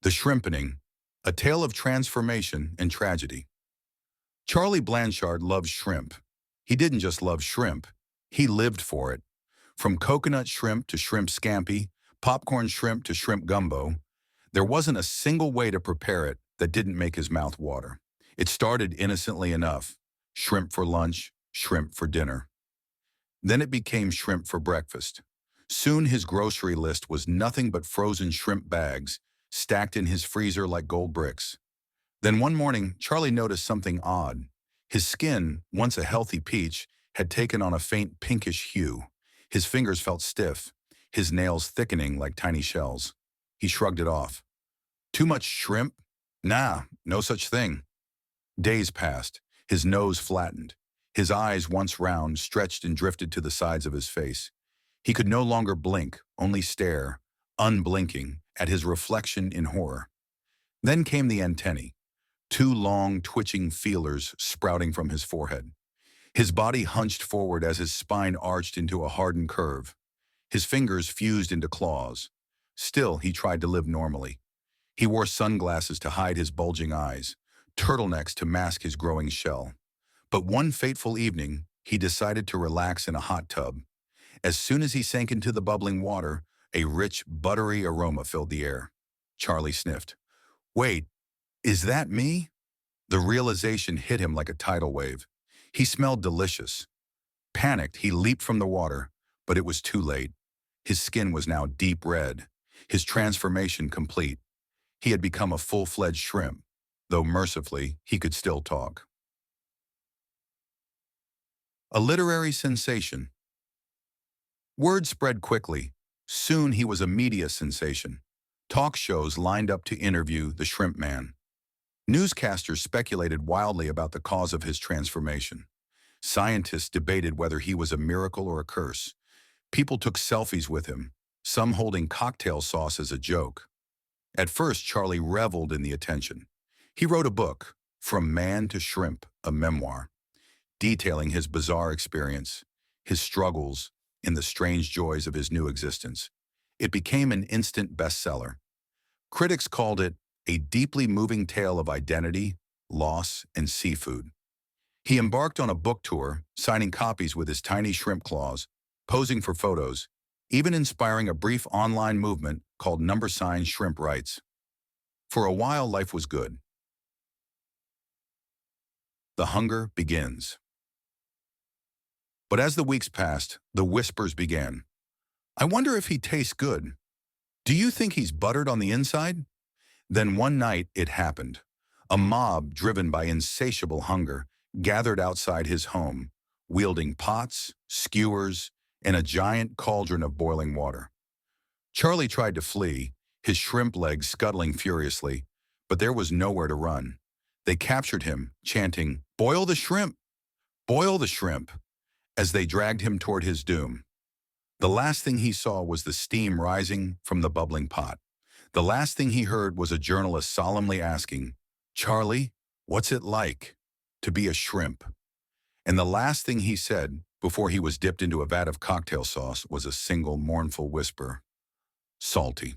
The Shrimpening, a tale of transformation and tragedy. Charlie Blanchard loves shrimp. He didn't just love shrimp, he lived for it. From coconut shrimp to shrimp scampi, popcorn shrimp to shrimp gumbo, there wasn't a single way to prepare it that didn't make his mouth water. It started innocently enough: shrimp for lunch, shrimp for dinner. Then it became shrimp for breakfast. Soon his grocery list was nothing but frozen shrimp bags, stacked in his freezer like gold bricks. Then one morning, Charlie noticed something odd. His skin, once a healthy peach, had taken on a faint pinkish hue. His fingers felt stiff, his nails thickening like tiny shells. He shrugged it off. Too much shrimp? Nah, no such thing. Days passed. His nose flattened. His eyes, once round, stretched and drifted to the sides of his face. He could no longer blink, only stare, unblinking, at his reflection in horror. Then came the antennae, two long, twitching feelers sprouting from his forehead. His body hunched forward as his spine arched into a hardened curve. His fingers fused into claws. Still, he tried to live normally. He wore sunglasses to hide his bulging eyes, turtlenecks to mask his growing shell. But one fateful evening, he decided to relax in a hot tub. As soon as he sank into the bubbling water, a rich, buttery aroma filled the air. Charlie sniffed. Wait, is that me? The realization hit him like a tidal wave. He smelled delicious. Panicked, he leaped from the water, but it was too late. His skin was now deep red, his transformation complete. He had become a full-fledged shrimp, though mercifully, he could still talk. A literary sensation. Word spread quickly. Soon he was a media sensation. Talk shows lined up to interview the Shrimp Man. Newscasters speculated wildly about the cause of his transformation. Scientists debated whether he was a miracle or a curse. People took selfies with him, some holding cocktail sauce as a joke. At first, Charlie reveled in the attention. He wrote a book, From Man to Shrimp, a memoir, detailing his bizarre experience, his struggles, and the strange joys of his new existence. It became an instant bestseller. Critics called it a deeply moving tale of identity, loss, and seafood. He embarked on a book tour, signing copies with his tiny shrimp claws, posing for photos, even inspiring a brief online movement called #Shrimp Rights. For a while, life was good. The hunger begins. But as the weeks passed, the whispers began. I wonder if he tastes good. Do you think he's buttered on the inside? Then one night it happened. A mob driven by insatiable hunger gathered outside his home, wielding pots, skewers, and a giant cauldron of boiling water. Charlie tried to flee, his shrimp legs scuttling furiously, but there was nowhere to run. They captured him, chanting, "Boil the shrimp! Boil the shrimp!" as they dragged him toward his doom. The last thing he saw was the steam rising from the bubbling pot. The last thing he heard was a journalist solemnly asking, Charlie, what's it like to be a shrimp? And the last thing he said before he was dipped into a vat of cocktail sauce was a single mournful whisper, salty.